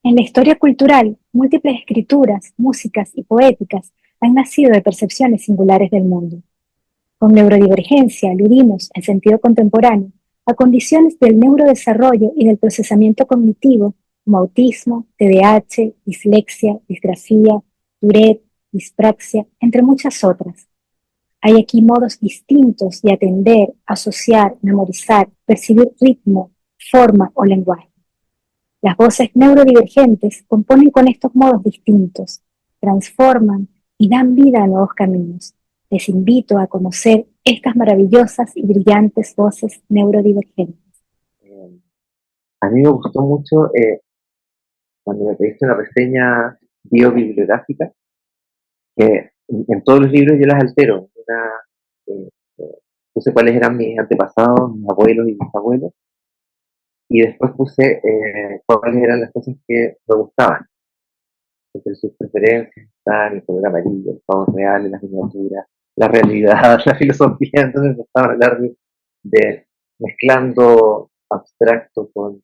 En la historia cultural, múltiples escrituras, músicas y poéticas han nacido de percepciones singulares del mundo. Con neurodivergencia aludimos, en sentido contemporáneo, a condiciones del neurodesarrollo y del procesamiento cognitivo como autismo, TDAH, dislexia, disgrafía, Tourette, dispraxia, entre muchas otras. Hay aquí modos distintos de atender, asociar, memorizar, percibir ritmo, forma o lenguaje. Las voces neurodivergentes componen con estos modos distintos, transforman y dan vida a nuevos caminos. Les invito a conocer estas maravillosas y brillantes voces neurodivergentes. Eh, a mí me gustó mucho cuando me pediste una reseña biobibliográfica, que en todos los libros yo las altero. Eh, eh, Puse cuáles eran mis antepasados, mis abuelos y mis abuelos, y después puse cuáles eran las cosas que me gustaban. Entre sus preferencias están el color amarillo, los pavos reales, las miniaturas, la realidad, la filosofía. Entonces empezaban a hablar de mezclando abstracto con.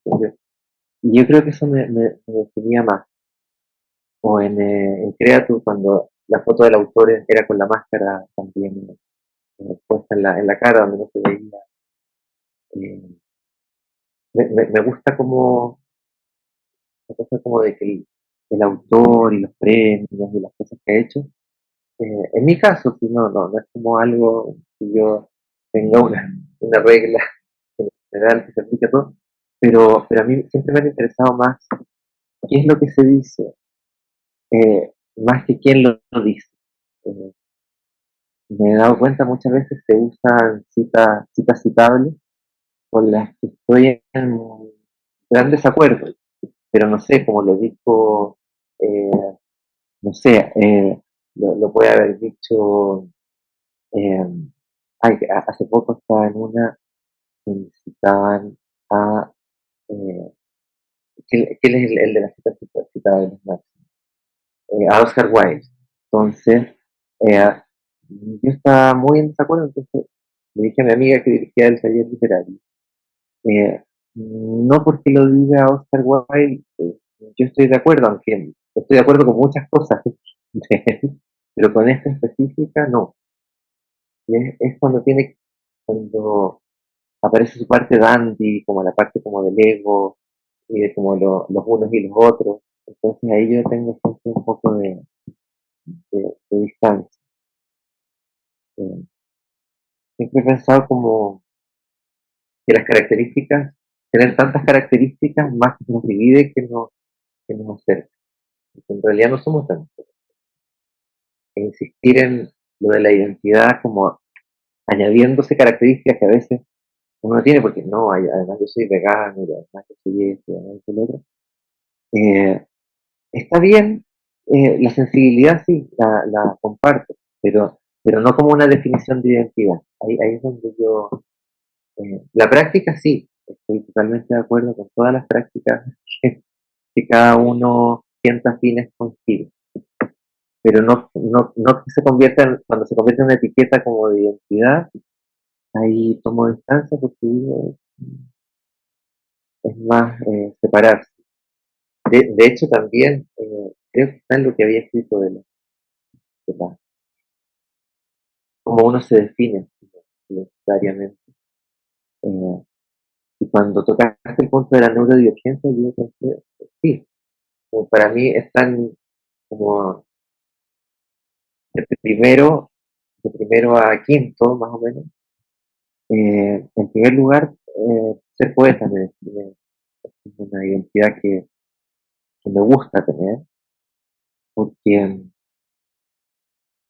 Y yo creo que eso me definía más. O en Creature, cuando la foto del autor era con la máscara también puesta en la cara, donde no se veía. Eh, me gusta como la cosa como de que el autor y los premios y las cosas que ha hecho. En mi caso, si no es como algo que yo tenga una regla general que se aplique a todo, pero a mí siempre me ha interesado más qué es lo que se dice, más que quién lo dice. Eh, Me he dado cuenta muchas veces se usan citas citables con las que estoy en gran desacuerdo, pero no sé, como lo dijo, eh, no sé, lo puede haber dicho, eh, hace poco estaba en una donde citaban a, eh, ¿quién es el de las citas citables máximas? A Oscar Wilde. Entonces, eh, yo estaba muy en desacuerdo, entonces le dije a mi amiga que dirigía el taller literario, no porque lo diga Oscar Wilde, yo estoy de acuerdo, aunque estoy de acuerdo con muchas cosas de él, pero con esta específica no. Y es cuando aparece su parte dandy, como la parte como del ego, y de como los unos y los otros. Entonces ahí yo tengo siempre un poco de distancia. Eh, Siempre he pensado como que las características, tener tantas características más nos divide que nos acerca. Porque en realidad no somos tantos. E insistir en lo de la identidad como añadiéndose características que a veces uno no tiene, porque no, además yo soy vegano, y además yo soy esto, y además yo soy lo otro. Eh, Está bien, la sensibilidad sí, la comparto, pero no como una definición de identidad. Ahí es donde la práctica sí, estoy totalmente de acuerdo con todas las prácticas que cada uno sienta afines consigo, pero no que se convierta cuando se convierte en una etiqueta como de identidad, ahí tomo distancia porque digo, es más separarse. De hecho, también creo que está en lo que había escrito de cómo uno se define necesariamente. Eh, y cuando tocaste el punto de la neurodivergencia, yo pensé, sí, como para mí están como de primero a quinto, más o menos. En primer lugar, ser poeta me define, es una identidad que me gusta tener, porque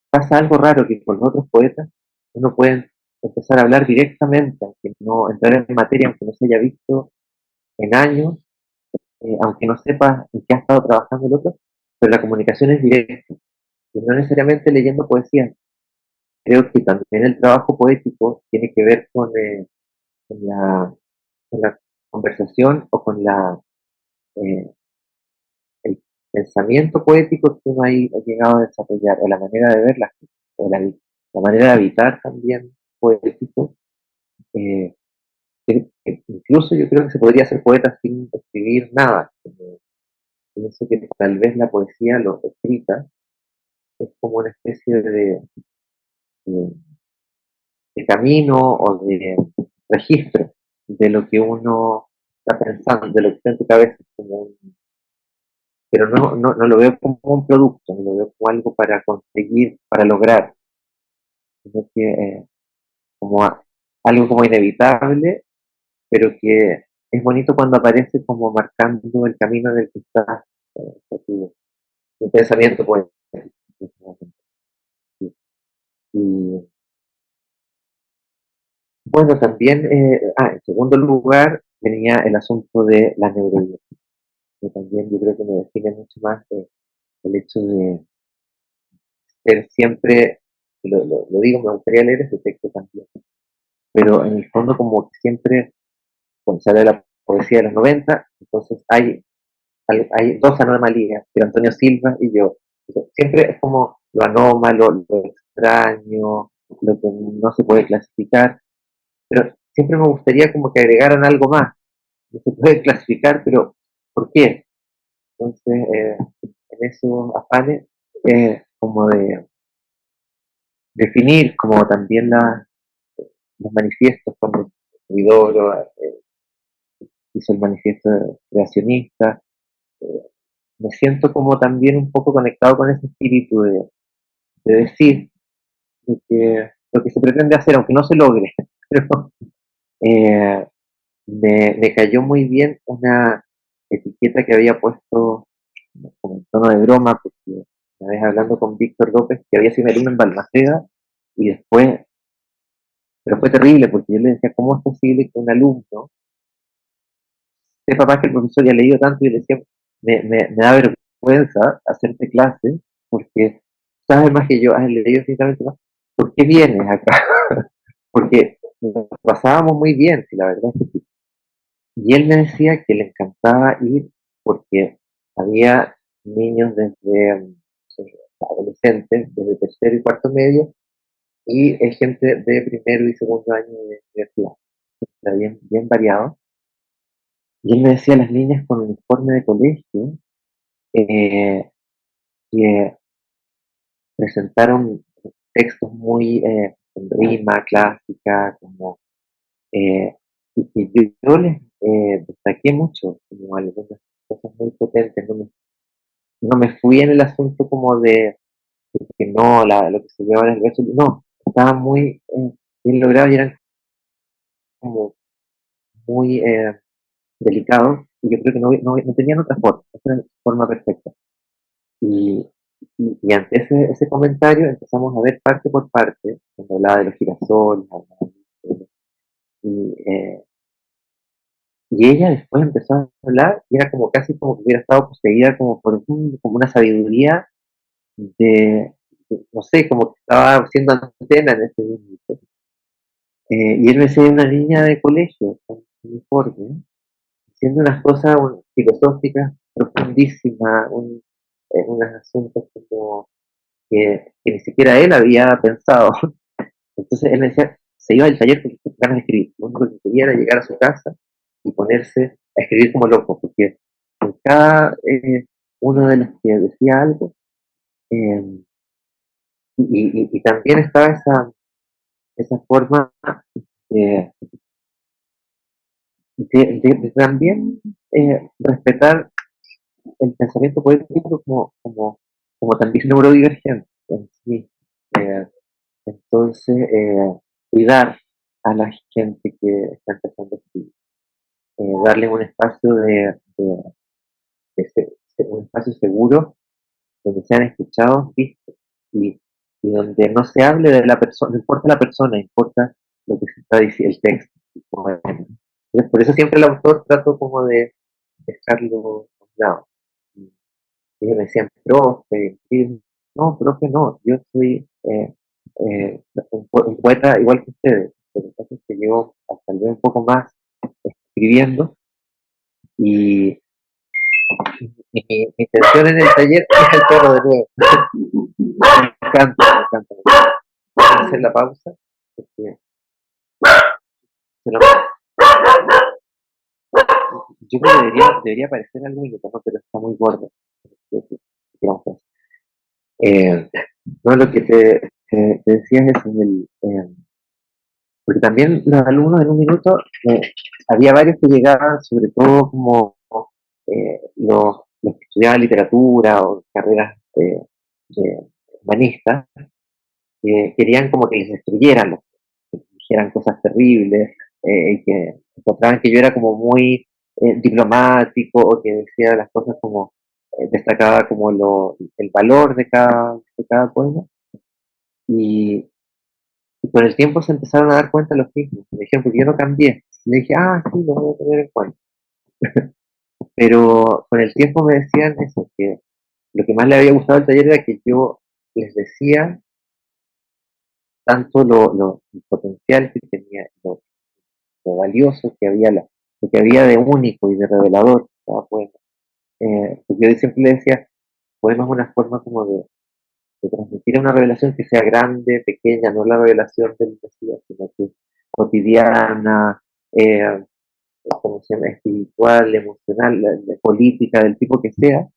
pasa algo raro que con los otros poetas uno puede empezar a hablar directamente, aunque no entrar en materia, aunque no se haya visto en años, aunque no sepas en qué ha estado trabajando el otro, pero la comunicación es directa, y no necesariamente leyendo poesía. Creo que también el trabajo poético tiene que ver con la conversación o con eh, el pensamiento poético que uno ahí ha llegado a desarrollar, o la manera de ver las cosas, o la manera de habitar también poético. eh, que incluso yo creo que se podría ser poeta sin escribir nada, pienso que tal vez la poesía, lo escrita, es como una especie de, de camino o de registro de lo que uno está pensando, de lo que está en tu cabeza, pero no lo veo como un producto, no lo veo como algo para conseguir, para lograr, sino que como algo como inevitable, pero que es bonito cuando aparece como marcando el camino en el que estás, tu pensamiento, pues. Y bueno, también, en segundo lugar, tenía el asunto de la neurodiversidad, que también yo creo que me define mucho más el hecho de ser siempre, lo digo, me gustaría leer ese texto también, pero en el fondo como que siempre, cuando sale la poesía de los 90, entonces hay dos anomalías, que Antonio Silva y yo. Siempre es como lo anómalo, lo extraño, lo que no se puede clasificar, pero siempre me gustaría como que agregaran algo más. No se puede clasificar, pero ¿por qué? Entonces, en esos afanes, como de definir como también los manifiestos, cuando Huidobro hizo el manifiesto creacionista, eh, me siento como también un poco conectado con ese espíritu de decir de que lo que se pretende hacer, aunque no se logre, pero eh, me cayó muy bien una etiqueta que había puesto como en tono de broma, porque una vez hablando con Víctor López, que había sido mi alumno en Balmaceda, y después, pero fue terrible, porque yo le decía, ¿cómo es posible que un alumno sepa más que el profesor ya ha leído tanto? Y le decía, me da vergüenza hacerte clase, porque sabes más que yo, has leído infinitamente más, ¿por qué vienes acá? Porque nos pasábamos muy bien, si la verdad es que sí. Y él me decía que le encantaba ir porque había niños desde adolescentes, desde tercero y cuarto medio, y gente de primero y segundo año de universidad. Era bien, bien variado. Y él me decía, las niñas con uniforme de colegio, eh, que presentaron textos muy con rima clásica, como, y que yo les destaqué mucho, como algunas cosas muy potentes, no me fui en el asunto como de que no, lo que se lleva en el verso, no, estaba muy bien logrado y eran como muy delicados, y yo creo que no tenían otra forma, esa era la forma perfecta. Y, y ante ese comentario empezamos a ver parte por parte, cuando hablaba de los girasoles, y, eh, y ella después empezó a hablar y era como casi como que hubiera estado poseída como por como una sabiduría de, no sé, como que estaba siendo antena en ese momento. Y él me decía una niña de colegio con uniforme, haciendo unas cosas filosóficas profundísimas, unos asuntos como que ni siquiera él había pensado. Entonces él me decía, se iba del taller con ganas de escribir. Lo único que quería era llegar a su casa y ponerse a escribir como loco, porque en cada uno de los que decía algo, eh, y también estaba esa forma de, de también respetar el pensamiento poético como también neurodivergente en sí. Eh, entonces, cuidar a la gente que está empezando a escribir, darle un espacio un espacio seguro donde sean escuchados, vistos y, y donde no se hable de la persona, no importa la persona, importa lo que se está diciendo, el texto. Entonces, por eso siempre el autor trato como de dejarlo a un lado. Y ellos me decían, profe, sí, no, profe, no, yo soy un poeta igual que ustedes. Lo que pasa es que llevo hasta el vez un poco más escribiendo y mi intención en el taller es el perro de nuevo. Me encanta, me encanta. Vamos a hacer la pausa porque se lo yo creo que debería parecer algo minuto, ¿no? Pero está muy gordo. Digamos, pues. Eh, no, lo que te decía es eso, porque también los alumnos en un minuto, había varios que llegaban, sobre todo como los que estudiaban literatura o carreras humanistas, que querían como que les destruyeran, que dijeran cosas terribles, y que encontraban que yo era como muy diplomático o que decía las cosas como, destacaba como el valor de cada poema. Y, y con el tiempo se empezaron a dar cuenta los mismos. Me dijeron, porque yo no cambié. Le dije, ah, sí, lo voy a tener en cuenta. Pero con el tiempo me decían eso, que lo que más le había gustado del taller era que yo les decía tanto el potencial que tenía, lo valioso que había, lo que había de único y de revelador cada poema. Porque yo siempre le decía, poema es una forma como de transmitir una revelación que sea grande, pequeña, no la revelación del Mesías, sino que cotidiana, eh, como se llama, espiritual, emocional, política, del tipo que sea,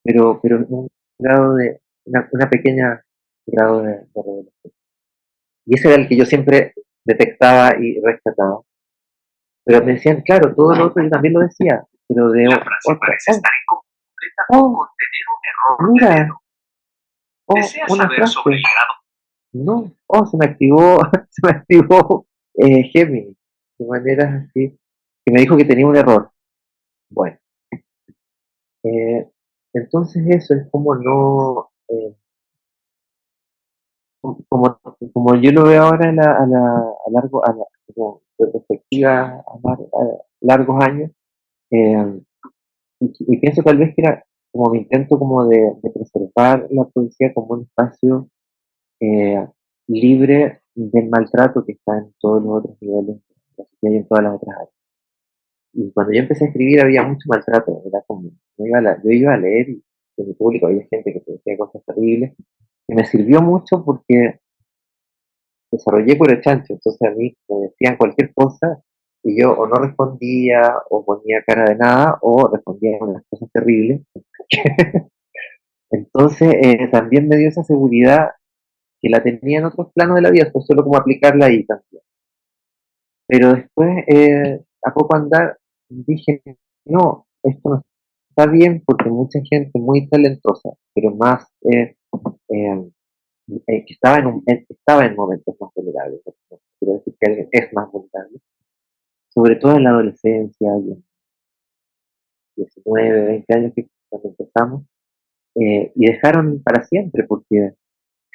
pero en un grado una pequeña grado de revelación. Y ese era el que yo siempre detectaba y rescataba. Pero me decían, claro, todo lo otro yo también lo decía, pero de otra. Oh, mira, una frase. No, se me activó, se me activó Gemini, de maneras así, que me dijo que tenía un error. Bueno, eh, entonces eso es como no, como, como yo lo veo ahora a largo, como de perspectiva a largos años, eh, y pienso tal vez que era como mi intento como de preservar la poesía como un espacio eh, libre del maltrato que está en todos los otros niveles de la sociedad y en todas las otras áreas. Y cuando yo empecé a escribir había mucho maltrato, era como, yo iba a leer y en mi público había gente que te decía cosas terribles, y me sirvió mucho porque desarrollé por el chancho, entonces a mí me decían cualquier cosa y yo o no respondía o ponía cara de nada o respondía con unas cosas terribles. Entonces también me dio esa seguridad que la tenía en otros planos de la vida, pues solo como aplicarla ahí también. Pero después, a poco andar, dije, no, esto no está bien porque mucha gente muy talentosa, pero más eh, que estaba en momentos más vulnerables, no quiero decir que alguien es más vulnerable, sobre todo en la adolescencia, y en 19, 20 años que cuando empezamos, y dejaron para siempre, porque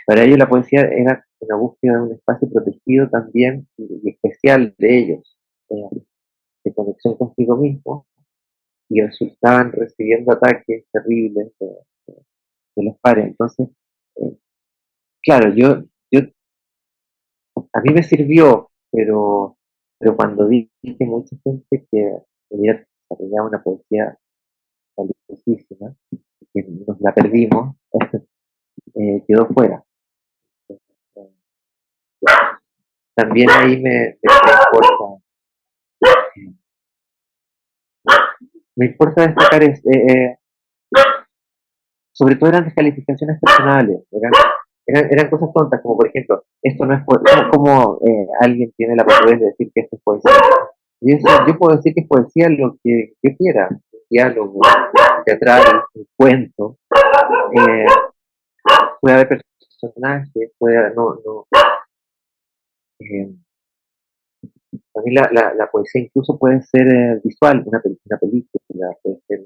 para ellos la poesía era una búsqueda de un espacio protegido también y especial de ellos, de conexión consigo mismo, y resultaban recibiendo ataques terribles de los pares. Entonces, eh, claro, yo, a mí me sirvió, pero cuando vi que mucha gente que había desarrollado una poesía valiosísima, que nos la perdimos, quedó fuera. También ahí me importa destacar sobre todo eran descalificaciones personales, eran cosas tontas, como por ejemplo, esto no es poesía, como alguien tiene la posibilidad de decir que esto es poesía. Y eso, yo puedo decir que es poesía lo que yo quiera, un diálogo, teatral, un cuento, eh, puede haber personajes, puede haber, no, eh, también la poesía incluso puede ser visual, una película, puede ser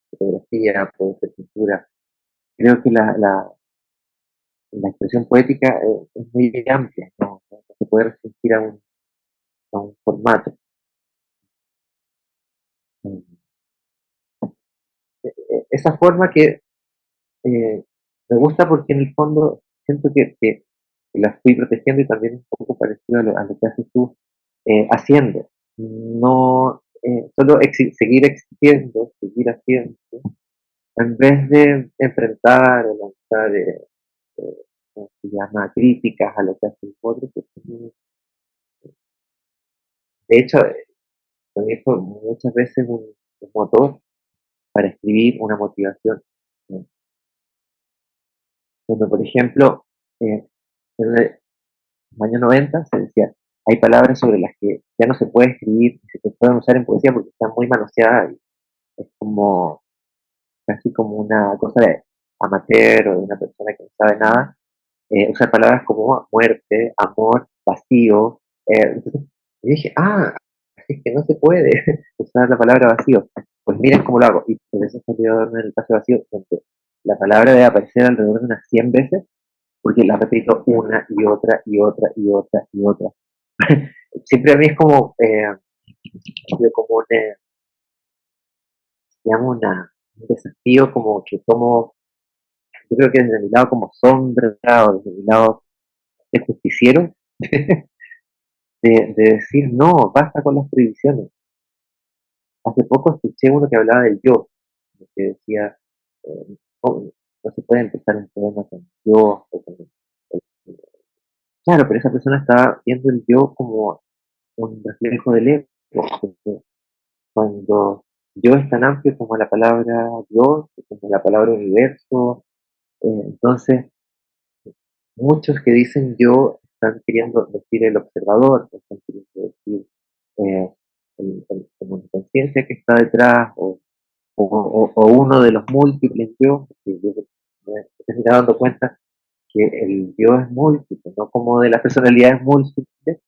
fotografía, puede ser pintura. Creo que la expresión poética es muy amplia, no se puede restringir a un formato. Esa forma que me gusta porque en el fondo siento que la fui protegiendo y también es un poco parecido a lo que haces tú haciendo. No solo seguir existiendo, seguir haciendo, en vez de enfrentar o lanzar, ¿cómo se llama?, críticas a lo que hacen otros. De hecho, para mí fue muchas veces un motor para escribir, una motivación. Eh, Cuando, por ejemplo, en los años 90 se decía, hay palabras sobre las que ya no se puede escribir, ni se pueden usar en poesía porque están muy manoseadas y es como casi como una cosa de amateur o de una persona que no sabe nada, usar palabras como muerte, amor, vacío. Y dije, es que no se puede usar la palabra vacío. Pues miren cómo lo hago. Y por eso salió en el espacio vacío, donde la palabra debe aparecer alrededor de unas 100 veces, porque la repito una y otra y otra y otra y otra. Siempre a mí es como, como un desafío como que tomo, yo creo que desde mi lado como sombra o desde mi lado de justiciero, de decir, no, basta con las prohibiciones. Hace poco escuché uno que hablaba del yo, que decía, no, no se puede empezar un poema con yo, o con claro, pero esa persona estaba viendo el yo como un reflejo del ego, porque cuando yo es tan amplio como la palabra Dios, como la palabra universo, entonces muchos que dicen yo están queriendo decir el observador, están queriendo decir eh, como la conciencia que está detrás, o uno de los múltiples yo, porque yo me estoy dando cuenta que el yo es múltiple, no como de las personalidades múltiples,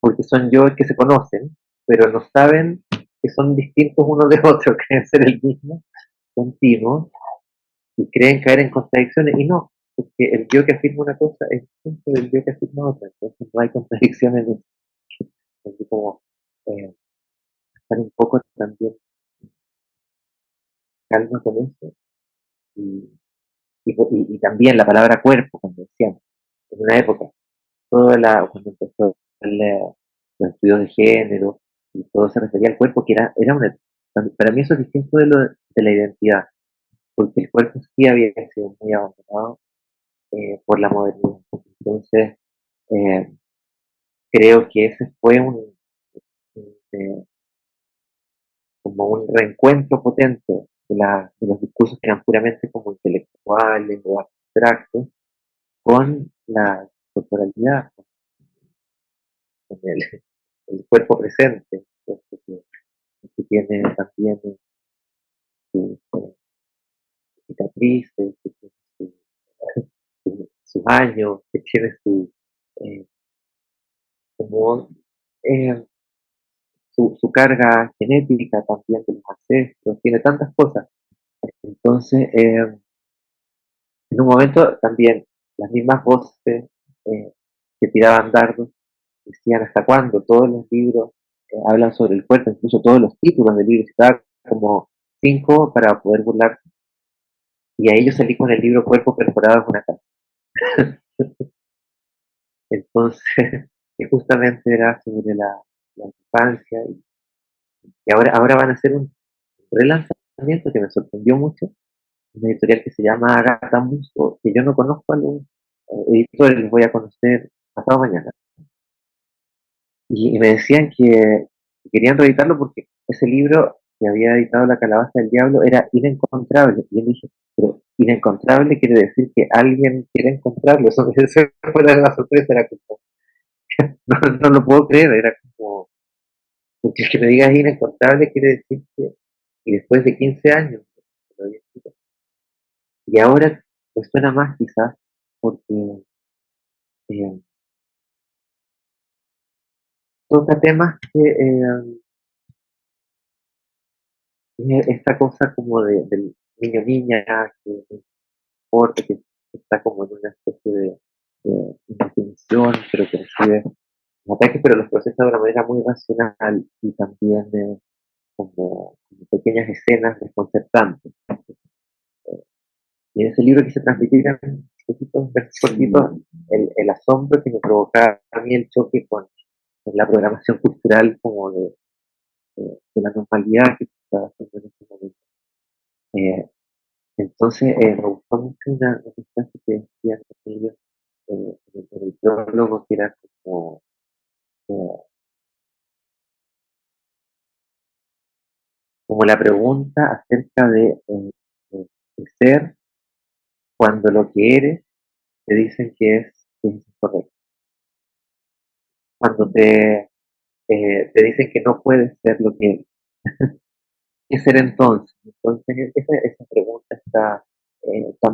porque son yo que se conocen, pero no saben que son distintos unos de otros, creen ser el mismo, continuo, y creen caer en contradicciones, y no, porque el yo que afirma una cosa es distinto del yo que afirma otra, entonces no hay contradicciones en eso. Así como estar un poco también calma con eso, y, y también la palabra cuerpo, cuando decíamos, en una época, cuando empezó los estudios de género, y todo se refería al cuerpo, que era para mí eso es distinto de la identidad, porque el cuerpo sí había sido muy abandonado por la modernidad. Entonces, eh, creo que ese fue eh, como un reencuentro potente de los discursos que eran puramente como intelectuales o abstractos con la corporalidad, con el cuerpo presente, ¿cierto? Que tiene también sus cicatrices, que tiene sus años, que tiene eh, como, eh, su carga genética también de los ancestros, tiene tantas cosas. Entonces, en un momento también las mismas voces que tiraban dardos decían hasta cuándo todos los libros hablan sobre el cuerpo, incluso todos los títulos de libros, estaban como 5 para poder burlarse. Y ahí yo salí con el libro Cuerpo perforado en una casa. Entonces, que justamente era sobre la infancia y ahora van a hacer un relanzamiento que me sorprendió mucho, una editorial que se llama Agatha Musto, que yo no conozco a los editores, los voy a conocer pasado mañana. Y me decían que querían reeditarlo porque ese libro que había editado La Calabaza del Diablo era inencontrable. Y yo dije, pero inencontrable quiere decir que alguien quiere encontrarlo. Eso fue la sorpresa, era como, no lo puedo creer, era como, porque que me digas inencontrable quiere decir que, y después de 15 años, lo había escrito. Y ahora pues suena más quizás porque eh, toca temas que esta cosa como del niño niña que no importa, que está como en una especie de indefinición, pero que recibe ataques, pero los procesa de una manera muy racional y también como pequeñas escenas desconcertantes. Y en ese libro quise transmitir en poquitos versos cortitos el asombro que me provocaba a mí el choque con la programación cultural como de la normalidad que se estaba haciendo en ese momento. Eh, entonces, me gustó mucho una frase que decía ellos en el prólogo, que era como, eh, como la pregunta acerca de ser cuando lo que eres te dicen que es incorrecto. Cuando te dicen que no puedes ser lo que eres. ¿Qué ser entonces? Entonces, esa pregunta está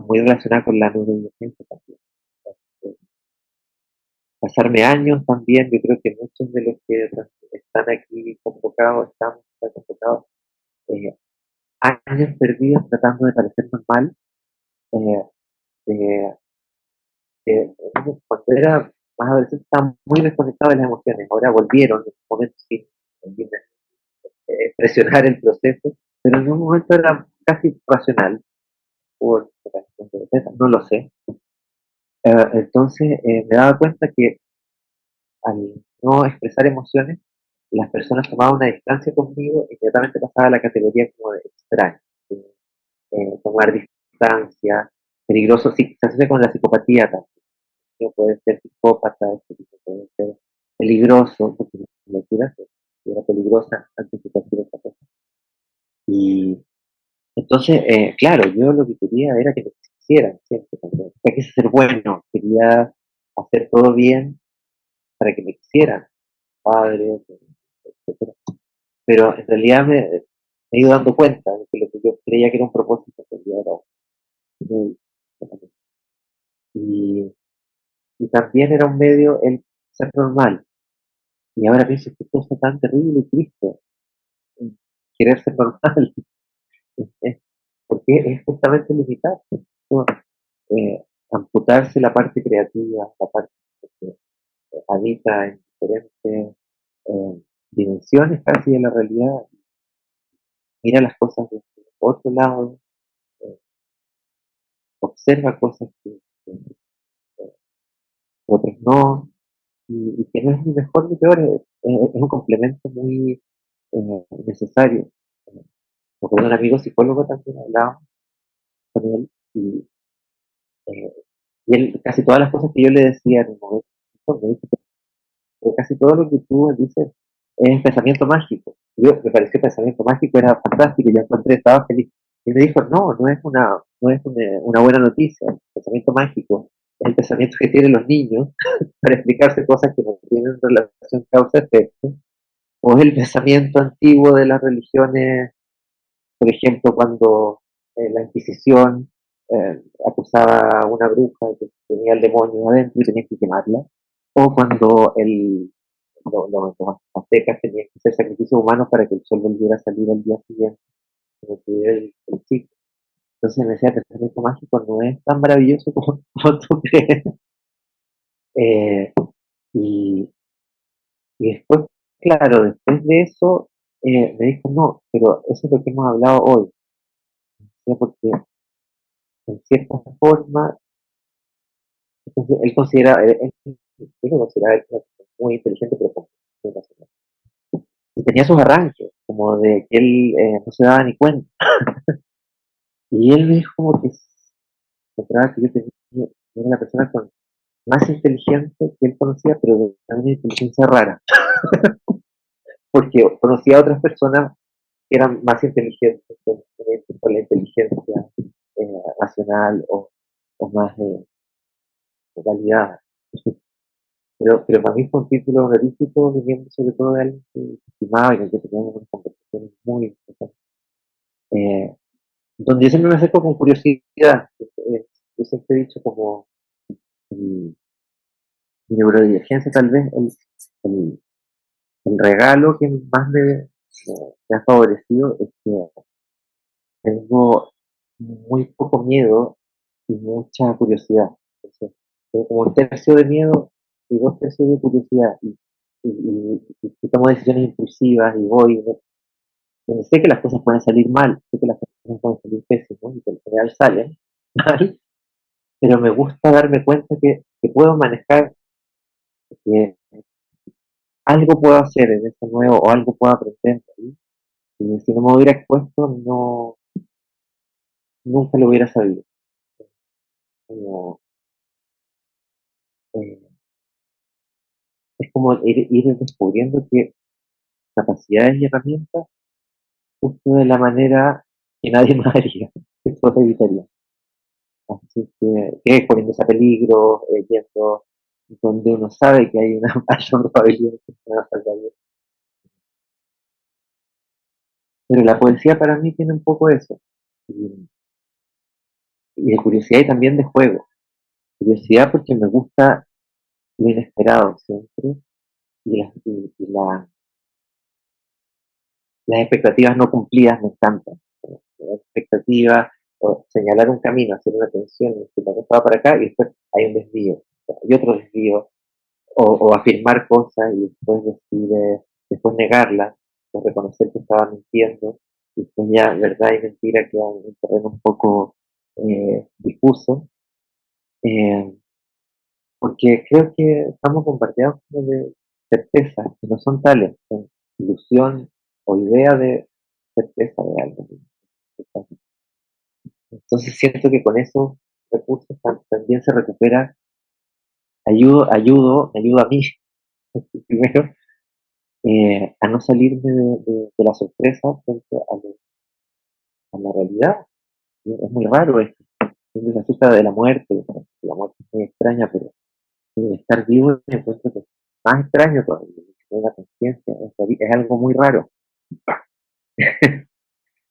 muy relacionada con la neurodivergencia también. Eh, Pasarme años también, yo creo que muchos de los que están aquí convocados, estamos acá convocados, eh, años perdidos tratando de parecer normal, eh, eh, cuando era más adolescente estaba muy desconectado de las emociones, ahora volvieron, en un momento sí, volví presionar el proceso, pero en un momento era casi racional, por razones de defensa, no lo sé. Entonces me daba cuenta que al no expresar emociones, las personas tomaban una distancia conmigo y inmediatamente pasaba a la categoría como de extraño. Tomar distancia, peligroso, sí, se asocia con la psicopatía también. Puede ser psicópata, este tipo puede ser peligroso, porque la locura era peligrosa antes de cualquier otra cosa. Y entonces, claro, yo lo que quería era que me quisieran siempre también. Ya quise ser bueno, quería hacer todo bien para que me quisieran, padres, etcétera. Pero en realidad me he ido dando cuenta de que lo que yo creía que era un propósito, en realidad era muy y, y también era un medio el ser normal. Y ahora pienso qué cosa tan terrible y triste, querer ser normal, es- porque es justamente limitarse, ¿no? Amputarse la parte creativa, la parte que habita en diferentes dimensiones casi de la realidad, mira las cosas desde otro lado, eh, observa cosas que otros no, y que no es ni mejor ni peor, es un complemento muy necesario. Con un amigo psicólogo también hablaba con él eh, y él, casi todas las cosas que yo le decía en el momento, me dijo, pero casi todo lo que tú dices es pensamiento mágico. Yo me pareció pensamiento mágico, era fantástico, yo encontré, estaba feliz. Y me dijo, no, no es una buena noticia. El pensamiento mágico es el pensamiento que tienen los niños para explicarse cosas que no tienen relación causa-efecto. O es el pensamiento antiguo de las religiones, por ejemplo, cuando la Inquisición acusaba a una bruja que tenía el demonio adentro y tenía que quemarla, o cuando los aztecas tenían que hacer sacrificios humanos para que el sol volviera a salir al día siguiente, como tuviera el ciclo. Entonces me decía, el pensamiento mágico no es tan maravilloso como tú crees. Eh, y, y después, claro, después de eso, me dijo, no, pero eso es lo que hemos hablado hoy. ¿Sí? Porque en cierta forma, entonces, él lo consideraba él muy inteligente, pero muy racional. Y tenía sus arranques, como de que él no se daba ni cuenta. Y él me dijo como que encontraba que yo era la persona más inteligente que él conocía, pero de una inteligencia rara, porque conocía a otras personas que eran más inteligentes con la inteligencia racional o más validada. Pero para mí fue un título honorífico viniendo sobre todo de alguien que estimaba y con el que teníamos unas conversaciones muy interesantes. Eh, donde yo siempre me acerco con curiosidad. Yo siempre he dicho como mi, mi neurodivergencia tal vez el, el regalo que más me ha favorecido es que tengo muy poco miedo y mucha curiosidad. Entonces, tengo como un tercio de miedo y dos tercios de curiosidad. Y tomo decisiones impulsivas y voy. ¿No? Sé que las cosas pueden salir mal, sé que las cosas pueden salir pésimas, ¿no? Y que en general salen mal, pero me gusta darme cuenta que puedo manejar, que algo puedo hacer en eso nuevo o algo puedo aprender. ¿Sí? Y si no me hubiera expuesto, nunca lo hubiera sabido. Como, eh, es como ir descubriendo que capacidades y herramientas justo de la manera que nadie más haría, que todos evitarían. Así que poniéndose a peligro, yendo donde uno sabe que hay una mayor probabilidad de que se va a salvar. Pero la poesía para mí tiene un poco eso, y, y de curiosidad y también de juego. Curiosidad porque me gusta lo inesperado siempre, y las expectativas no cumplidas me encantan. Las expectativas, o señalar un camino, hacer una tensión, que la cosa va para acá y después hay un desvío, y otro desvío, o afirmar cosas y después decir, después negarlas, o reconocer que estaba mintiendo, y después ya verdad y mentira quedan en un terreno un poco difuso, eh, porque creo que estamos bombardeados como de certezas que no son tales, son ilusión o idea de certeza de algo. Entonces siento que con esos recursos también se recupera, me ayudo a mí primero, a no salirme de la sorpresa frente a la realidad. Es muy raro esto. Uno se asusta de la muerte es muy extraña, pero el estar vivo me encuentro que es más extraño todavía, tener la conciencia, es algo muy raro.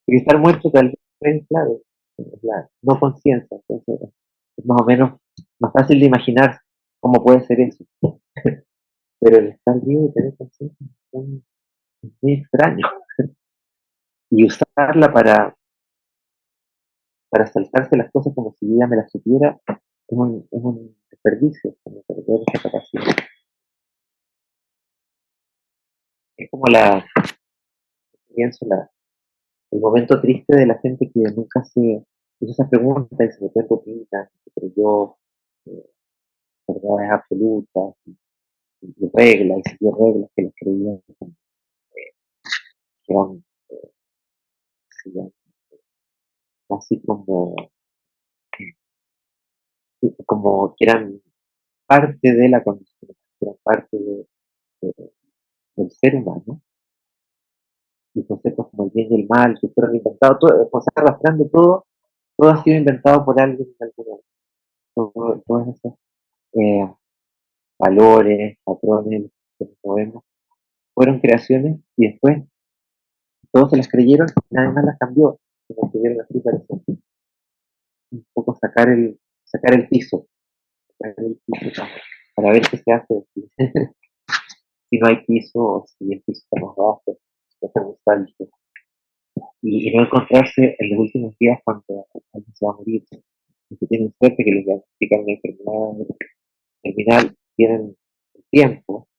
Y estar muerto tal vez, claro, es la no conciencia, entonces es más o menos más fácil de imaginar cómo puede ser eso. Pero el estar vivo y tener conciencia es muy extraño. Y usarla para saltarse las cosas como si yo ya me las supiera es un desperdicio, como perder esa capacidad. Es como pienso, el momento triste de la gente que nunca se hizo esas preguntas y se metió en rutinas, se creyó eh, verdades absolutas y reglas, y siguió reglas que las creían que eran, que eran casi como que eran parte de la condición, que eran parte de- del ser humano, y conceptos como el bien y el mal, que fueron inventados, todo, o sea, arrastrando todo ha sido inventado por alguien en algún momento. Todos esos eh, valores, patrones que nos movemos, fueron creaciones y después todos se las creyeron y nadie más las cambió. Se las creyeron así, parece un poco sacar el piso, para ver qué se hace si no hay piso o si el piso está más bajo, si puede ser muy alto. Y no encontrarse en los últimos días cuando alguien se va a morir. Los que tienen suerte que les diagnostican una enfermedad terminal, tienen tiempo,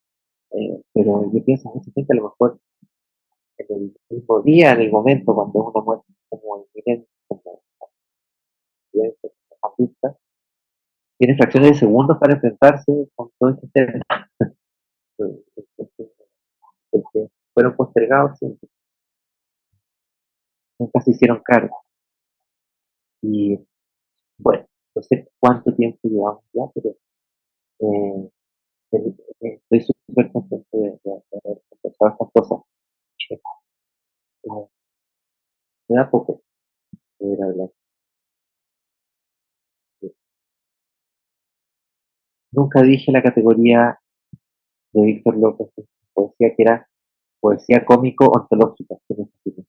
pero yo pienso mucha gente a lo mejor en el mismo día, en el momento, cuando es una muerte como inminente, como accidente, como abrupta, tiene fracciones de segundos para enfrentarse con todo este tema, porque fueron postergados siempre, nunca se hicieron cargo. Y bueno, no sé cuánto tiempo llevamos ya, pero eh, estoy súper contento de haber conversado estas cosas. Me da poco poder hablar. Nunca dije la categoría de Víctor López en poesía que era poesía cómico-ontológica, que necesito,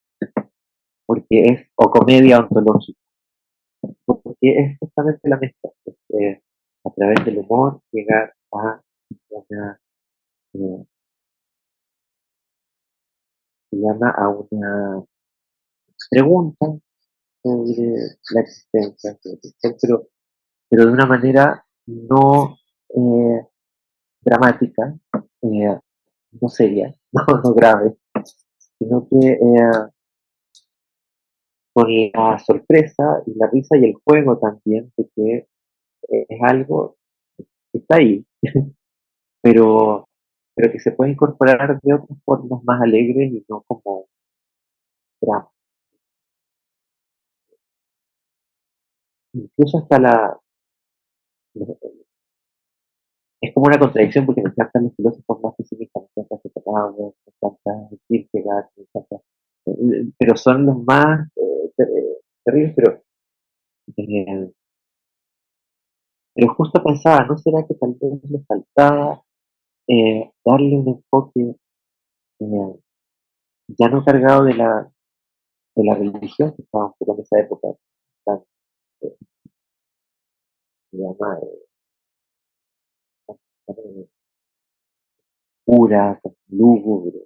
porque es, o comedia ontológica, porque es justamente la mezcla, a través del humor llegar a una, eh, se llama a una pregunta sobre la existencia, pero de una manera no dramática, no seria, no grave, sino que con la sorpresa y la risa y el juego también de que es algo que está ahí, pero, pero que se puede incorporar de otras formas más alegres y no como drama. Incluso hasta es como una contradicción porque me encantan los filósofos más pesimistas, me encanta Schopenhauer, me encanta Kierkegaard, me encanta pero son los más terribles, eh, pero justo pensaba, ¿no será que tal vez le faltaba darle un enfoque eh, ya no cargado de la religión que estaba un poco en esa época, tan, eh, se llama, tan, pura, tan lúgubre,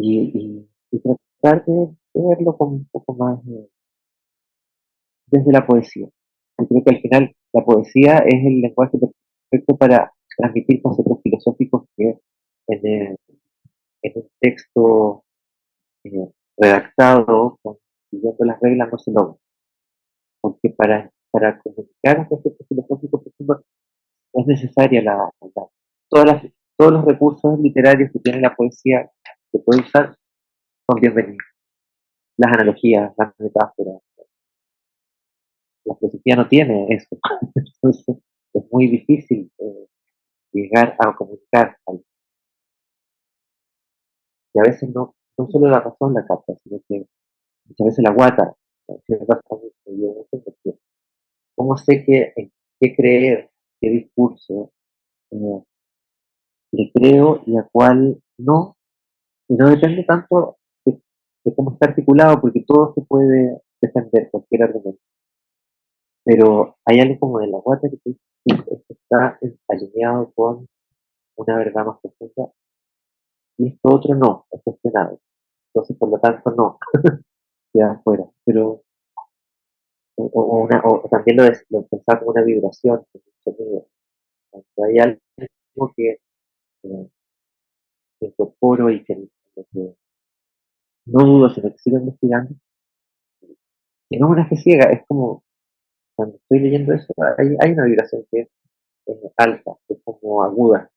y tratar de verlo con un poco más desde la poesía. Yo creo que al final la poesía es el lenguaje perfecto para transmitir conceptos filosóficos que en, en un texto redactado, siguiendo las reglas, no se logra. Porque para comunicar un concepto filosófico profundo es necesaria todas las, todos los recursos literarios que tiene la poesía que puede usar son bienvenidos. Las analogías, las metáforas. La filosofía no tiene eso. Entonces es muy difícil llegar a comunicar algo. Y a veces no solo la razón la capta, sino que muchas veces la guata. Ciertas cosas que yo no sé porque ¿cómo sé en qué creer, qué discurso eh, le creo y a cuál no? Y no depende tanto de cómo está articulado, porque todo se puede defender, cualquier argumento. Pero hay algo como de la guata que tú dices, "Sí, esto está alineado con una verdad más profunda y esto otro no, es cuestionado. Entonces, por lo tanto, no, queda afuera. Pero, o también lo pensaba como una vibración, como un sonido. Cuando hay algo eh, que incorporo y que no dudo, sino que sigo investigando, que no es una fe ciega, es como cuando estoy leyendo eso, hay una vibración que es alta, que es como aguda.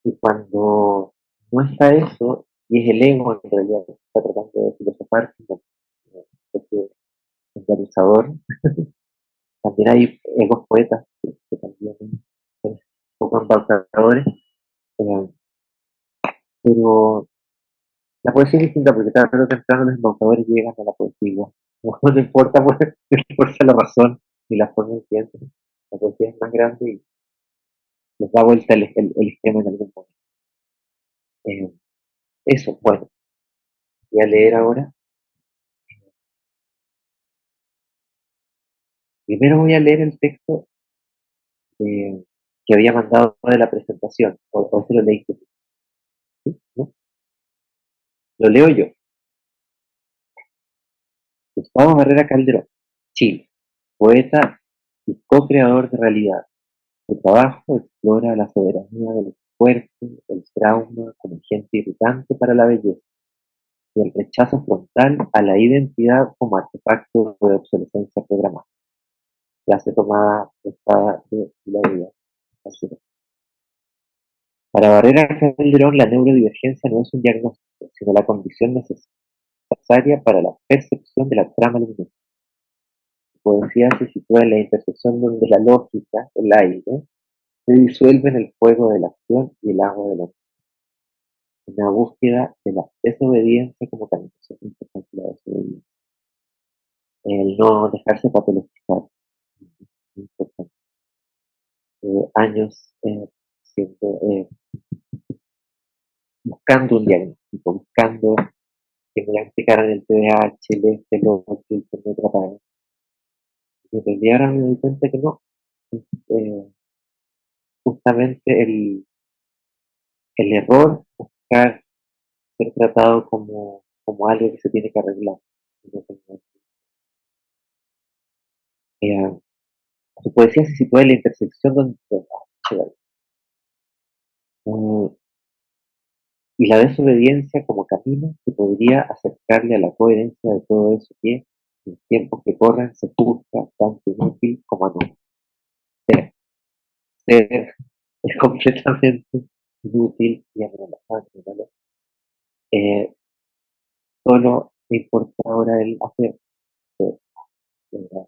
Y cuando no está eso, y es el ego en realidad que está tratando de filosofar como una especie de organizador, también hay egos poetas que también son un poco embaucadores, eh, pero la poesía es distinta porque tarde o temprano los embaucadores llegan a la poesía. No le importa, pues, no le importa la razón ni la forma en que entran. La poesía es más grande y les da vuelta el esquema en algún momento. Eh, eso, bueno, voy a leer ahora. Primero voy a leer el texto que había mandado de la presentación, o ese lo leíste tú, ¿no? Lo leo yo. Gustavo Barrera Calderón, Chile, poeta y co-creador de realidad. Su trabajo explora la soberanía del cuerpo, el trauma como agente irritante para la belleza y el rechazo frontal a la identidad como artefacto de obsolescencia programada. Frase tomada prestada de la vida. Para Barrera Calderón, la neurodivergencia no es un diagnóstico, sino la condición necesaria para la percepción de la trama luminosa. Su poesía se sitúa en la intersección donde la lógica, el aire, se disuelve en el fuego de la acción y el agua de la una búsqueda de la desobediencia como camino. Eso es importante, la desobediencia. El no dejarse patologizar. Es importante. Años siendo, buscando un diagnóstico, buscando que me diagnosticaran el TDAH, el este, el otro, el que me trataran. Y en realidad ahora me doy cuenta que no. Eh, justamente el error buscar ser tratado como algo que se tiene que arreglar. Eh, Su poesía se sitúa en la intersección y la desobediencia como camino que podría acercarle a la coherencia de todo eso que, en los tiempos que corren, se busca tanto inútil como anónimo. Ser, ser es completamente inútil y anónimo. Eh, Solo me importa ahora el hacer. ¿Verdad?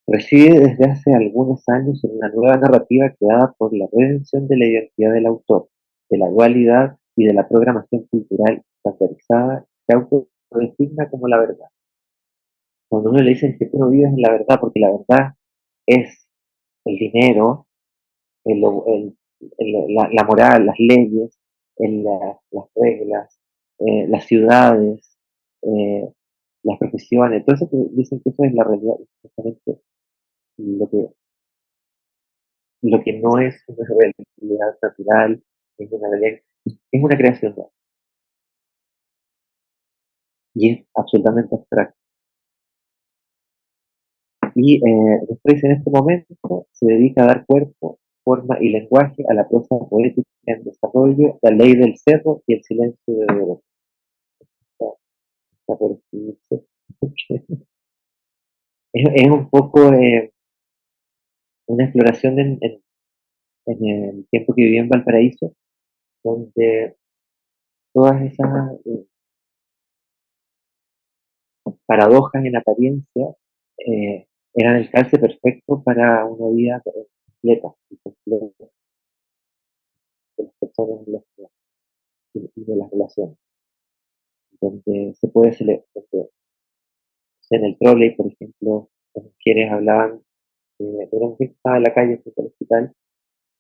Reside desde hace algunos años en una nueva narrativa creada por la redención de la identidad del autor, de la dualidad y de la programación cultural estandarizada se autodesigna como la verdad. Cuando uno le dicen que tú no vives en la verdad, porque la verdad es el dinero, la moral, las leyes, las reglas, las ciudades, eh, las profesiones, todo eso que dicen que eso es la realidad, justamente lo que, lo que no es una realidad natural, es una realidad, es una creación y es absolutamente abstracta. Y después en este momento se dedica a dar cuerpo, forma y lenguaje a la prosa poética en desarrollo, la ley del cerro y el silencio de oro. Está por escribirse. Es un poco una exploración en el tiempo que viví en Valparaíso, donde todas esas paradojas en apariencia eran el calce perfecto para una vida completa y completa de las personas y de las relaciones, donde se puede celebrar, en el trolley, por ejemplo, las mujeres hablaban de una mujer que estaba en la calle frente al hospital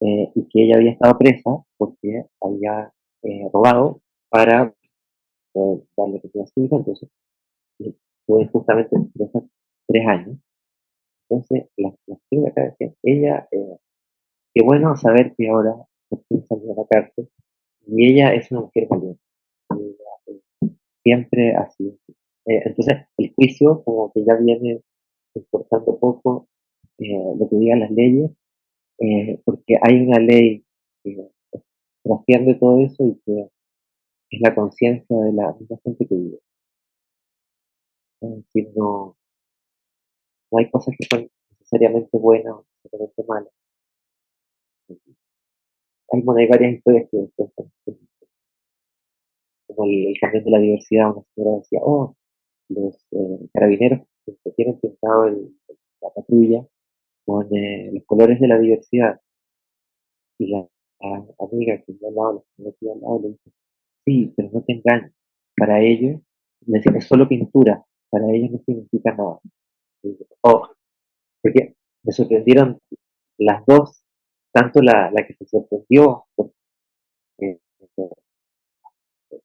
y que ella había estado presa porque había robado para darle que a su hija, entonces fue justamente presa 3 años. Entonces, las chicas de acá decían, ella, qué bueno saber que ahora por fin salió de la cárcel, y ella es una mujer valiente. Y ella, siempre ha sido así. Entonces, el juicio como que ya viene importando poco lo que digan las leyes, porque hay una ley que trasciende todo eso y que es la conciencia de la misma gente que vive. Es decir, no hay cosas que son necesariamente buenas o necesariamente malas. Hay varias historias que cuentan, como el camión de la diversidad, una señora decía, oh, los carabineros que tienen pintado la patrulla con los colores de la diversidad. Y la amiga que yo al lado, la señora que yo al lado, le dice, sí, pero no te engañes. Para ellos, le decía, es solo pintura. Para ellos no significa nada. Y dice, oh, porque me sorprendieron las dos, tanto la que se sorprendió eh,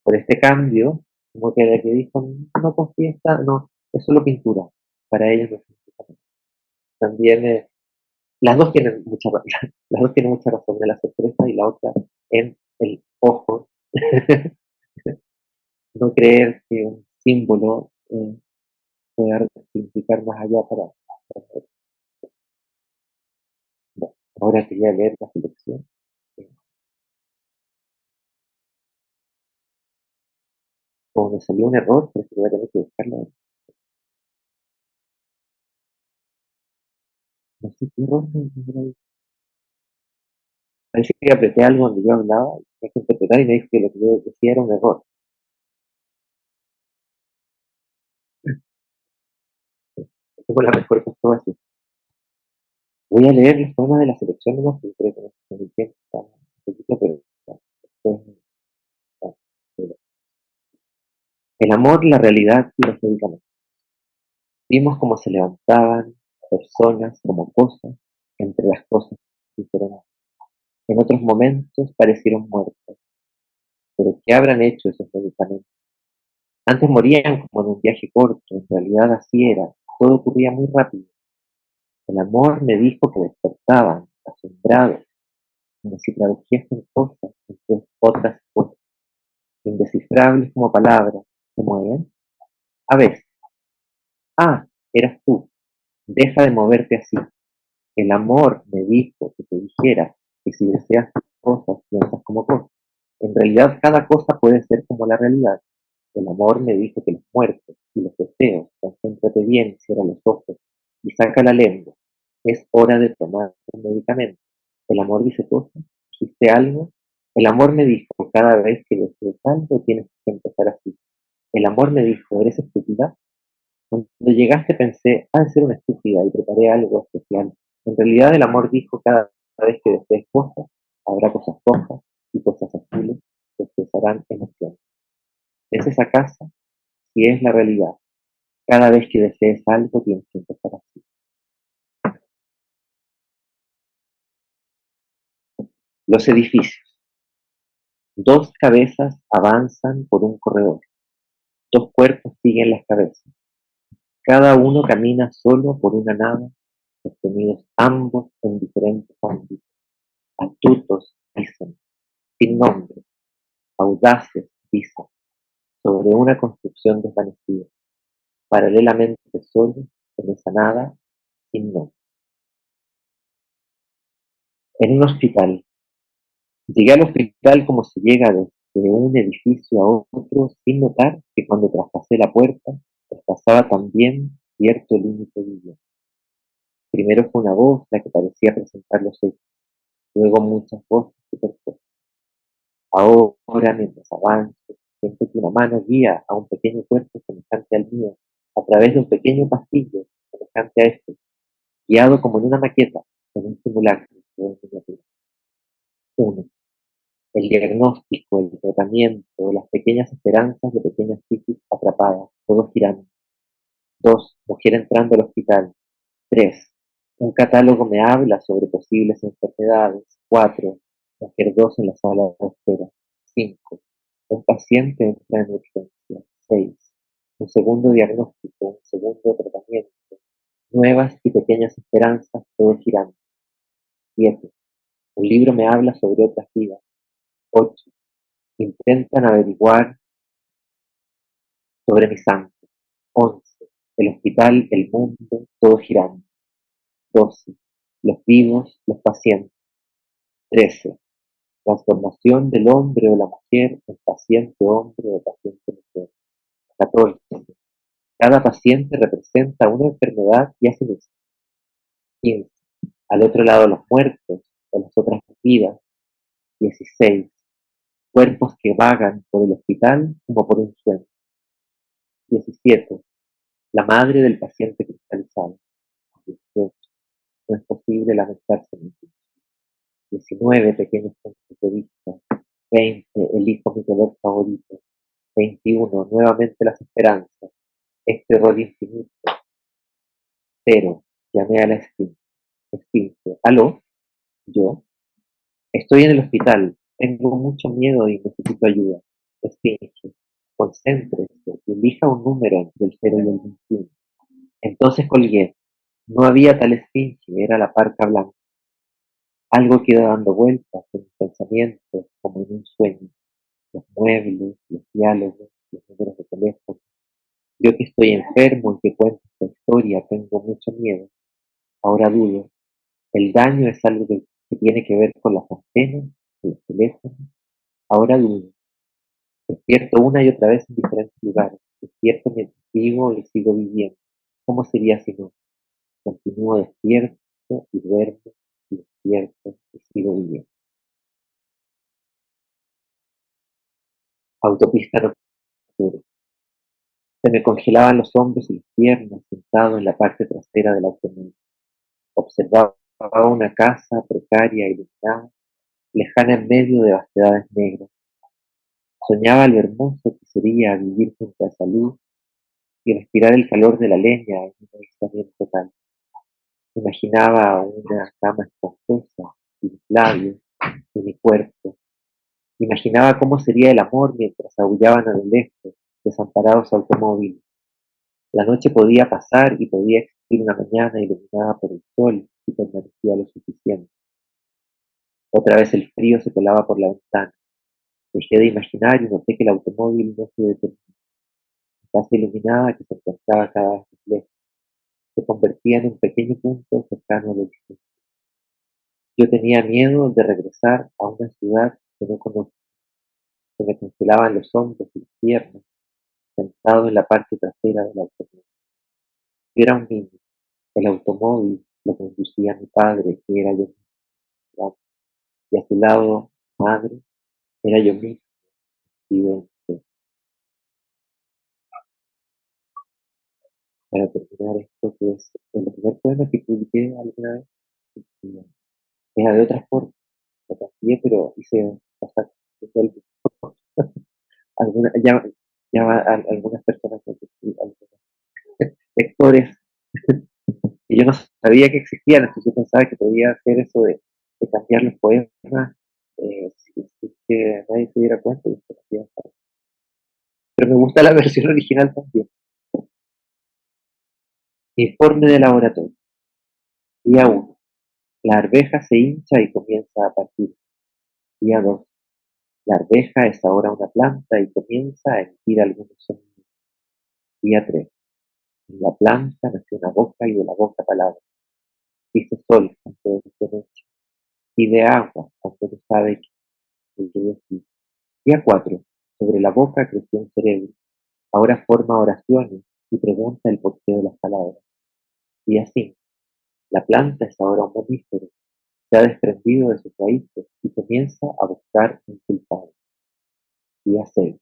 por este cambio, como que la que dijo, no confíes, no, es solo pintura. Para ellos no significa nada. También las dos tienen mucha las dos tienen mucha razón de la sorpresa y la otra en el ojo. No creer que un símbolo pueda significar más allá para bueno, ahora quería leer la selección. eh, Como me salió un error, pero que voy a tener que buscarlo. No sé qué error parece que apreté algo donde yo hablaba y tenía que interpretar y me dijo que lo que yo decía era un error. Es como la mejor comprobación. Voy a leer los poemas de la selección nomás porque creo que no sé el tiempo está un poquito, pero después, pero el amor, la realidad y los medicamentos. Vimos cómo se levantaban personas como cosas entre las cosas que fueron. En otros momentos parecieron muertos, pero ¿qué habrán hecho esos medicamentos? Antes morían como en un viaje corto, en realidad así era, todo ocurría muy rápido. El amor me dijo que despertaban, asombrados, como si tradujesen cosas entre otras cosas, indescifrables como palabras, se mueven. A veces, ah, eras tú, deja de moverte así. El amor me dijo que te dijera que si deseas cosas, piensas como cosas. En realidad, cada cosa puede ser como la realidad. El amor me dijo que los muertos y los deseos, concéntrate bien, cierra los ojos y saca la lengua. Es hora de tomar un medicamento. El amor dice cosas, dijiste algo. El amor me dijo, cada vez que desees algo tienes que empezar así. El amor me dijo, ¿eres estúpida? Cuando llegaste pensé, ha de ser una estúpida y preparé algo especial. En realidad el amor dijo, cada vez que desees cosas, habrá cosas rojas y cosas azules dan emoción. ¿Es esa casa? Si es la realidad. Cada vez que desees algo tienes que empezar así. Los edificios. Dos cabezas avanzan por un corredor. Dos cuerpos siguen las cabezas. Cada uno camina solo por una nave, sostenidos ambos en diferentes ámbitos. Astutos, dicen, sin nombre, audaces, dicen, sobre una construcción desvanecida, paralelamente solo en esa nada, sin nombre. En un hospital. Llegué al hospital como se llega desde un edificio a otro sin notar que cuando traspasé la puerta, traspasaba también cierto límite viviente. Primero fue una voz la que parecía presentar los hechos, luego muchas voces superpuestas. Ahora, mientras avanzo, siento que una mano guía a un pequeño cuerpo semejante al mío a través de un pequeño pasillo semejante a este, guiado como en una maqueta, en un simulacro de miniatura. 1. El diagnóstico, el tratamiento, las pequeñas esperanzas de pequeñas psiquis atrapadas, todo girando. 2. Mujer entrando al hospital. 3. Un catálogo me habla sobre posibles enfermedades. 4. Mujer 2 en la sala de espera. 5. Un paciente entra en urgencia. 6. Un segundo diagnóstico, un segundo tratamiento. Nuevas y pequeñas esperanzas, todo girando. 7. Un libro me habla sobre otras vidas. 8. Intentan averiguar sobre mi sangre. 11. El hospital, el mundo, todo girando. 12. Los vivos, los pacientes. 13. Transformación del hombre o la mujer en paciente hombre o paciente mujer. 14. Cada paciente representa una enfermedad y a sí mismo. 15. Al otro lado los muertos o las otras vidas. 16. Cuerpos que vagan por el hospital como por un sueño. 17. La madre del paciente cristalizado. 18. No es posible lamentarse en ti. 19. Pequeños puntos de vista. 20. Elijo mi color favorito. 21. Nuevamente las esperanzas. Este rol infinito. 0. Llamé a la esfinge. ¿Aló? ¿Yo? Estoy en el hospital. Tengo mucho miedo y necesito ayuda. Esfinge. Concéntrese y elija un número del 0 y el 21. Entonces colgué. No había tal esfinge, era la parca blanca. Algo queda dando vueltas en mis pensamientos como en un sueño. Los muebles, los diálogos, los números de teléfono. Yo que estoy enfermo y que cuento esta historia, tengo mucho miedo. Ahora dudo. El daño es algo que tiene que ver con las antenas, con los teléfonos. Ahora dudo. Despierto una y otra vez en diferentes lugares. Despierto mientras vivo y sigo viviendo. ¿Cómo sería si no? Continúo despierto y duermo y despierto y sigo viviendo. Autopista nocturna. Se me congelaban los hombros y las piernas sentado en la parte trasera del automóvil. Observaba una casa precaria, iluminada, lejana en medio de vastedades negras. Soñaba lo hermoso que sería vivir junto a esa luz y respirar el calor de la leña en un aislamiento total. Imaginaba una cama esponjosa y mis labios y mi cuerpo. Imaginaba cómo sería el amor mientras aullaban a lo lejos, desamparados automóviles. La noche podía pasar y podía existir una mañana iluminada por el sol si permanecía lo suficiente. Otra vez el frío se colaba por la ventana. Dejé de imaginar y noté que el automóvil no se detenía. La casa iluminada que se encontraba cada vez más lejos se convertía en un pequeño punto cercano al horizonte. Yo tenía miedo de regresar a una ciudad que no conozco. Se me congelaban los hombros y las piernas, sentado en la parte trasera del automóvil. Yo era un niño. El automóvil lo conducía mi padre, que era yo mismo, y a su lado, madre, era yo mismo, vidente. Para terminar esto, que es el primer poema que publiqué alguna vez, y era de otra forma, lo cambié, pero hice pasar todo el algunas, algunas personas, algunos lectores, y yo no sabía que existían, entonces yo pensaba que podía hacer eso de cambiar los poemas sin que nadie se diera cuenta. Pero me gusta la versión original también. Informe de laboratorio. Día 1. La arveja se hincha y comienza a partir. Día 2. La arveja es ahora una planta y comienza a emitir algunos sonidos. Día 3. En la planta nació una boca y de la boca palabras. Dice sol cuando es de noche y de agua cuando no sabe qué decir. Día 4. Sobre la boca creció un cerebro. Ahora forma oraciones y pregunta el porqué de las palabras. Día 5. La planta es ahora un mamífero. Se ha desprendido de sus raíces y comienza a buscar un culpable. Día 6.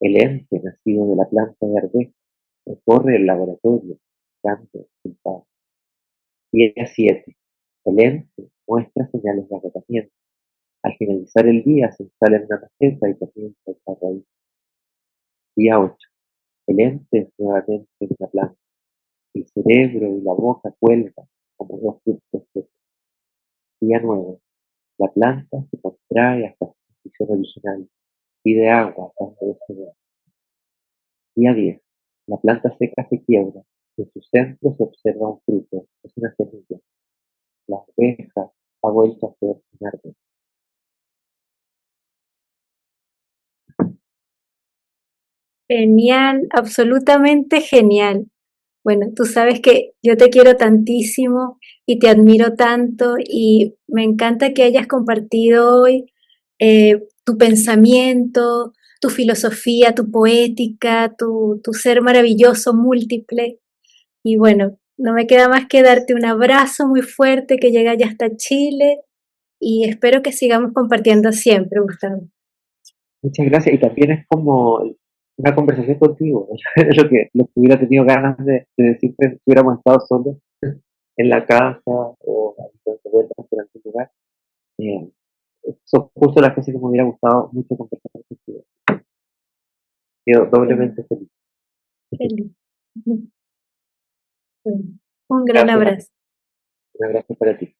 El ente nacido de la planta de arveja recorre el laboratorio buscando culpables. Día 7. El ente muestra señales de agotamiento. Al finalizar el día se instala en una maceta y comienza a echar raíz. Día 8. El ente es nuevamente una planta. El cerebro y la boca cuelgan como dos frutos secos. Día 9. La planta se contrae hasta su posición original. Pide agua a cambio de su. Día 10. La planta seca se quiebra. En su centro se observa un fruto. Es una semilla. La abeja ha vuelto a ser un árbol. Genial, absolutamente genial. Bueno, tú sabes que yo te quiero tantísimo y te admiro tanto y me encanta que hayas compartido hoy tu pensamiento, tu filosofía, tu poética, tu ser maravilloso, múltiple. Y bueno, no me queda más que darte un abrazo muy fuerte que llega ya hasta Chile y espero que sigamos compartiendo siempre, Gustavo. Muchas gracias. Y también es como una conversación contigo. Lo que hubiera tenido ganas de decirte si hubiéramos estado solos en la casa o dando vueltas por algún lugar. Eh, Son justo las cosas que me hubiera gustado mucho conversar contigo. Quedo Feliz, doblemente feliz. feliz. Bueno, un gran Gracias, Ana. abrazo. Un abrazo para ti.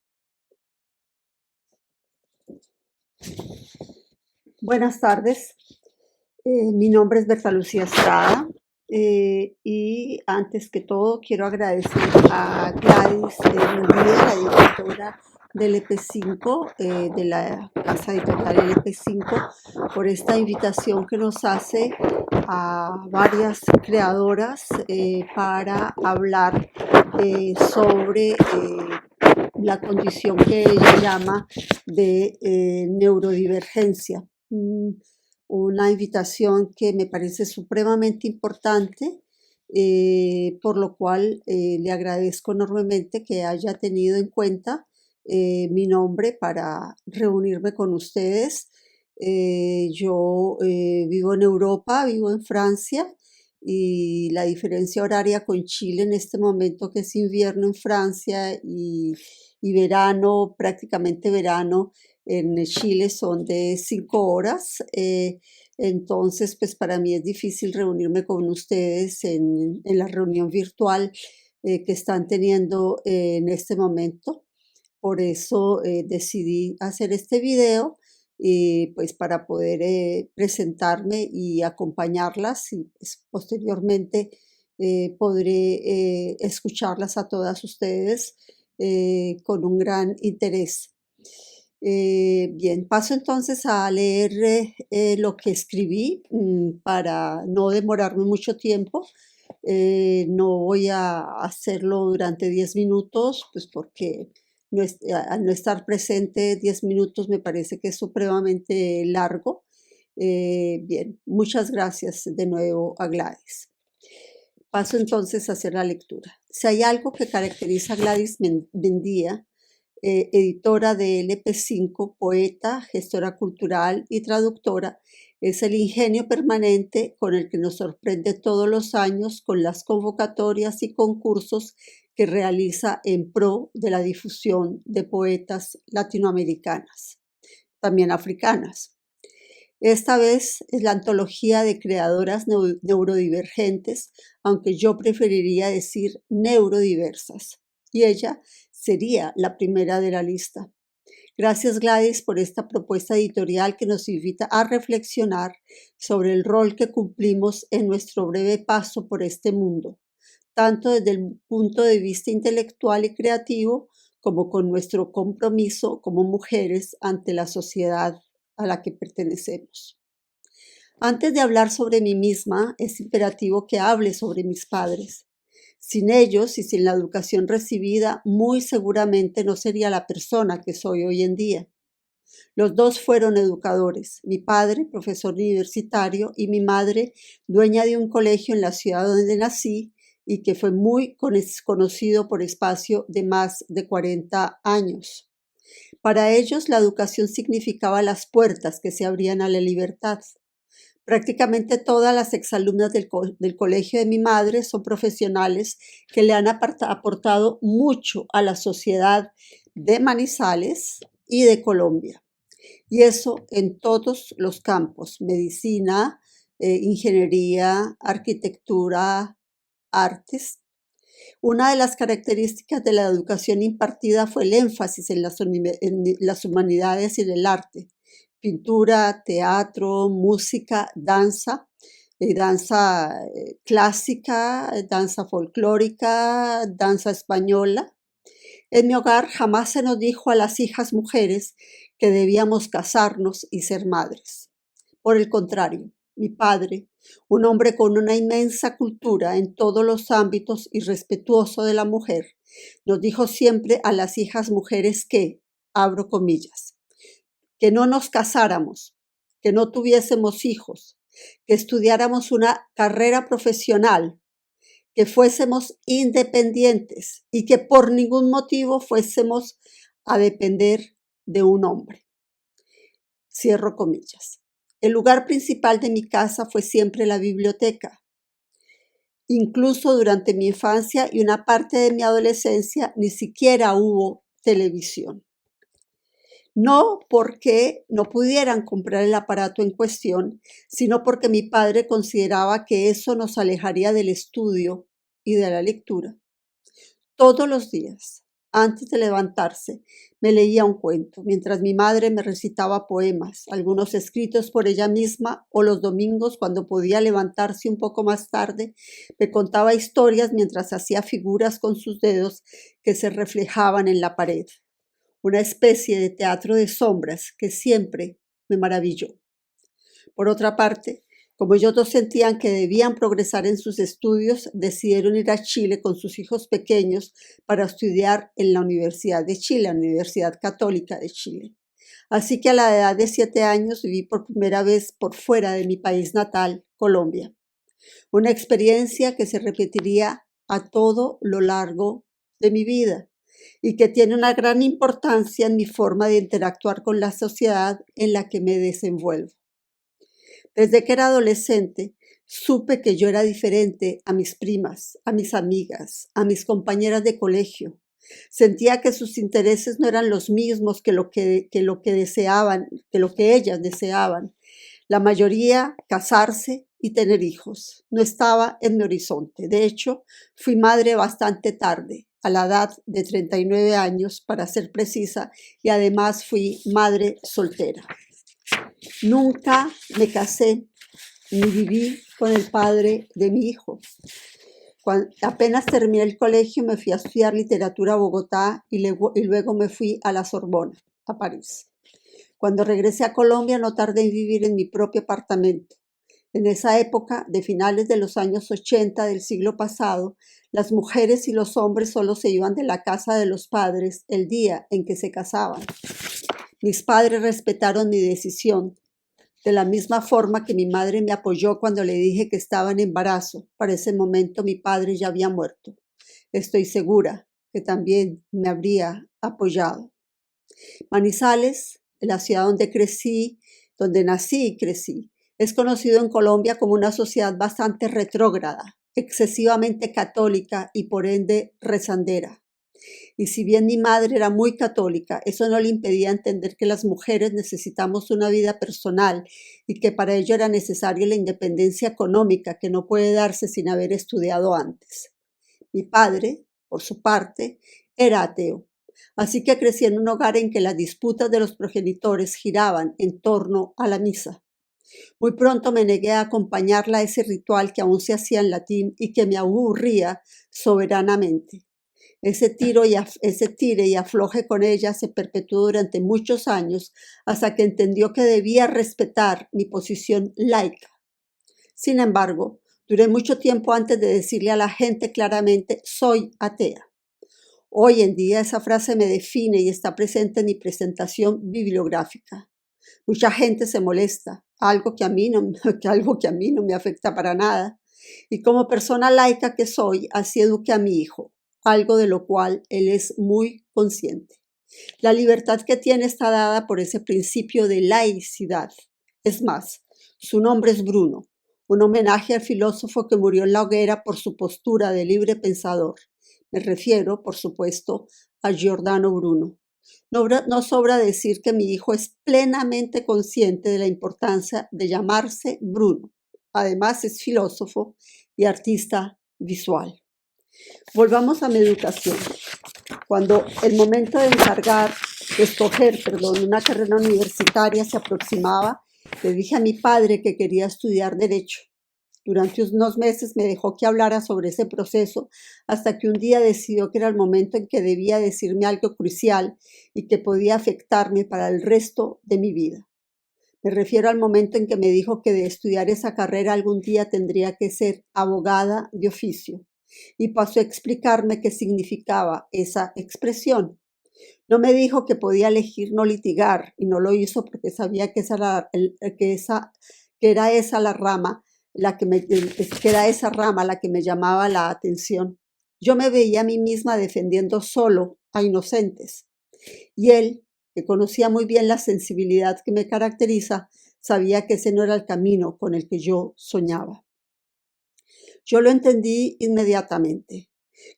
Buenas tardes, mi nombre es Berta Lucía Estrada y antes que todo quiero agradecer a Gladys Munguía, la directora del EP5, de la casa editorial LP5, por esta invitación que nos hace a varias creadoras para hablar sobre la condición que ella llama de neurodivergencia. Una invitación que me parece supremamente importante, por lo cual le agradezco enormemente que haya tenido en cuenta mi nombre para reunirme con ustedes. Yo vivo en Europa, vivo en Francia y la diferencia horaria con Chile en este momento, que es invierno en Francia y verano, prácticamente verano en Chile, son de 5 horas. Entonces, pues para mí es difícil reunirme con ustedes en la reunión virtual que están teniendo en este momento. Por eso decidí hacer este video y pues para poder presentarme y acompañarlas y pues, posteriormente podré escucharlas a todas ustedes con un gran interés. Bien, paso entonces a leer lo que escribí para no demorarme mucho tiempo. No voy a hacerlo durante 10 minutos, pues porque al no estar presente 10 minutos me parece que es supremamente largo. Bien, muchas gracias de nuevo a Gladys. Paso entonces a hacer la lectura. Si hay algo que caracteriza a Gladys Mendía, editora de LP5, poeta, gestora cultural y traductora, es el ingenio permanente con el que nos sorprende todos los años con las convocatorias y concursos que realiza en pro de la difusión de poetas latinoamericanas, también africanas. Esta vez es la antología de creadoras neurodivergentes, aunque yo preferiría decir neurodiversas, y ella sería la primera de la lista. Gracias, Gladys, por esta propuesta editorial que nos invita a reflexionar sobre el rol que cumplimos en nuestro breve paso por este mundo, tanto desde el punto de vista intelectual y creativo como con nuestro compromiso como mujeres ante la sociedad a la que pertenecemos. Antes de hablar sobre mí misma, es imperativo que hable sobre mis padres. Sin ellos y sin la educación recibida, muy seguramente no sería la persona que soy hoy en día. Los dos fueron educadores, mi padre, profesor universitario, y mi madre, dueña de un colegio en la ciudad donde nací y que fue muy conocido por espacio de más de 40 años. Para ellos, la educación significaba las puertas que se abrían a la libertad. Prácticamente todas las exalumnas del colegio de mi madre son profesionales que le han aportado mucho a la sociedad de Manizales y de Colombia. Y eso en todos los campos: medicina, ingeniería, arquitectura, artes. Una de las características de la educación impartida fue el énfasis en las humanidades y en el arte: pintura, teatro, música, danza, danza clásica, danza folclórica, danza española. En mi hogar jamás se nos dijo a las hijas mujeres que debíamos casarnos y ser madres. Por el contrario, mi padre, un hombre con una inmensa cultura en todos los ámbitos y respetuoso de la mujer, nos dijo siempre a las hijas mujeres que, abro comillas, que no nos casáramos, que no tuviésemos hijos, que estudiáramos una carrera profesional, que fuésemos independientes y que por ningún motivo fuésemos a depender de un hombre. Cierro comillas. El lugar principal de mi casa fue siempre la biblioteca. Incluso durante mi infancia y una parte de mi adolescencia ni siquiera hubo televisión. No porque no pudieran comprar el aparato en cuestión, sino porque mi padre consideraba que eso nos alejaría del estudio y de la lectura. Todos los días, antes de levantarse, me leía un cuento, mientras mi madre me recitaba poemas, algunos escritos por ella misma, o los domingos, cuando podía levantarse un poco más tarde, me contaba historias mientras hacía figuras con sus dedos que se reflejaban en la pared. Una especie de teatro de sombras que siempre me maravilló. Por otra parte, como ellos dos sentían que debían progresar en sus estudios, decidieron ir a Chile con sus hijos pequeños para estudiar en la Universidad de Chile, la Universidad Católica de Chile. Así que a la edad de 7 años viví por primera vez por fuera de mi país natal, Colombia. Una experiencia que se repetiría a todo lo largo de mi vida y que tiene una gran importancia en mi forma de interactuar con la sociedad en la que me desenvuelvo. Desde que era adolescente, supe que yo era diferente a mis primas, a mis amigas, a mis compañeras de colegio. Sentía que sus intereses no eran los mismos que lo que ellas deseaban. La mayoría, casarse y tener hijos, no estaba en mi horizonte. De hecho, fui madre bastante tarde, a la edad de 39 años, para ser precisa, y además fui madre soltera. Nunca me casé ni viví con el padre de mi hijo. Cuando apenas terminé el colegio, me fui a estudiar literatura a Bogotá y luego me fui a la Sorbona, a París. Cuando regresé a Colombia, no tardé en vivir en mi propio apartamento. En esa época, de finales de los años 80 del siglo pasado, las mujeres y los hombres solo se iban de la casa de los padres el día en que se casaban. Mis padres respetaron mi decisión, de la misma forma que mi madre me apoyó cuando le dije que estaba en embarazo. Para ese momento mi padre ya había muerto. Estoy segura que también me habría apoyado. Manizales, la ciudad donde nací y crecí, es conocido en Colombia como una sociedad bastante retrógrada, excesivamente católica y por ende rezandera. Y si bien mi madre era muy católica, eso no le impedía entender que las mujeres necesitamos una vida personal y que para ello era necesaria la independencia económica que no puede darse sin haber estudiado antes. Mi padre, por su parte, era ateo, así que crecí en un hogar en que las disputas de los progenitores giraban en torno a la misa. Muy pronto me negué a acompañarla a ese ritual que aún se hacía en latín y que me aburría soberanamente. Ese tire y afloje con ella se perpetuó durante muchos años hasta que entendió que debía respetar mi posición laica. Sin embargo, duré mucho tiempo antes de decirle a la gente claramente: soy atea. Hoy en día esa frase me define y está presente en mi presentación bibliográfica. Mucha gente se molesta, algo que a mí no me afecta para nada. Y como persona laica que soy, así eduqué a mi hijo, algo de lo cual él es muy consciente. La libertad que tiene está dada por ese principio de laicidad. Es más, su nombre es Bruno, un homenaje al filósofo que murió en la hoguera por su postura de libre pensador. Me refiero, por supuesto, a Giordano Bruno. No sobra decir que mi hijo es plenamente consciente de la importancia de llamarse Bruno. Además, es filósofo y artista visual. Volvamos a mi educación. Cuando el momento de escoger una carrera universitaria se aproximaba, le dije a mi padre que quería estudiar Derecho. Durante unos meses me dejó que hablara sobre ese proceso hasta que un día decidió que era el momento en que debía decirme algo crucial y que podía afectarme para el resto de mi vida. Me refiero al momento en que me dijo que de estudiar esa carrera algún día tendría que ser abogada de oficio, y pasó a explicarme qué significaba esa expresión. No me dijo que podía elegir no litigar, y no lo hizo porque sabía que era esa la rama la que me llamaba la atención. Yo me veía a mí misma defendiendo solo a inocentes, y él, que conocía muy bien la sensibilidad que me caracteriza, sabía que ese no era el camino con el que yo soñaba. Yo lo entendí inmediatamente.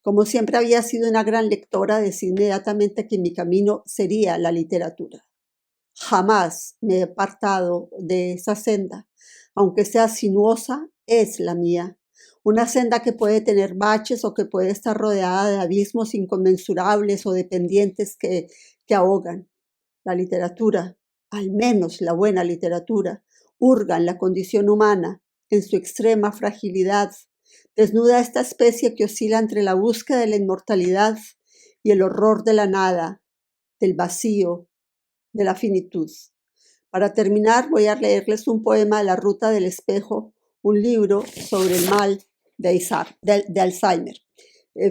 Como siempre había sido una gran lectora, decidí inmediatamente que mi camino sería la literatura. Jamás me he apartado de esa senda, aunque sea sinuosa, es la mía. Una senda que puede tener baches o que puede estar rodeada de abismos inconmensurables o de pendientes que ahogan. La literatura, al menos la buena literatura, hurga en la condición humana, en su extrema fragilidad, desnuda esta especie que oscila entre la búsqueda de la inmortalidad y el horror de la nada, del vacío, de la finitud. Para terminar, voy a leerles un poema de La Ruta del Espejo, un libro sobre el mal de Alzheimer.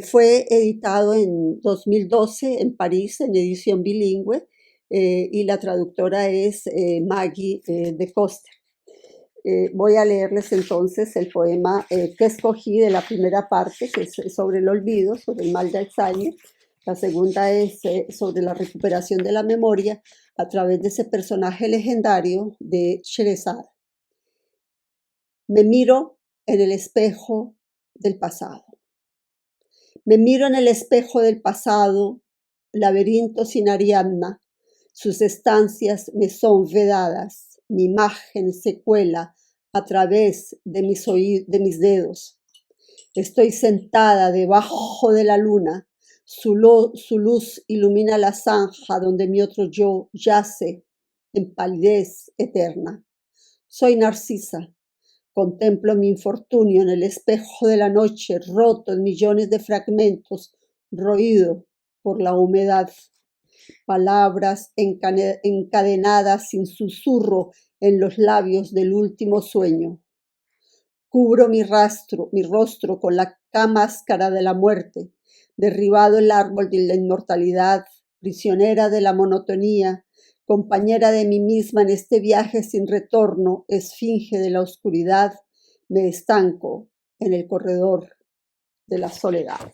Fue editado en 2012 en París en edición bilingüe y la traductora es Maggie de Coster. Voy a leerles entonces el poema que escogí de la primera parte, que es sobre el olvido, sobre el mal de Alzheimer. La segunda es sobre la recuperación de la memoria a través de ese personaje legendario de Sherezade. Me miro en el espejo del pasado. Me miro en el espejo del pasado, laberinto sin Ariadna. Sus estancias me son vedadas, mi imagen se cuela a través de mis dedos. Estoy sentada debajo de la luna. Su luz ilumina la zanja donde mi otro yo yace en palidez eterna. Soy Narcisa. Contemplo mi infortunio en el espejo de la noche, roto en millones de fragmentos, roído por la humedad. Palabras encadenadas sin susurro en los labios del último sueño. Cubro mi rostro con la máscara de la muerte, derribado el árbol de la inmortalidad, prisionera de la monotonía, compañera de mí misma en este viaje sin retorno, esfinge de la oscuridad, me estanco en el corredor de la soledad.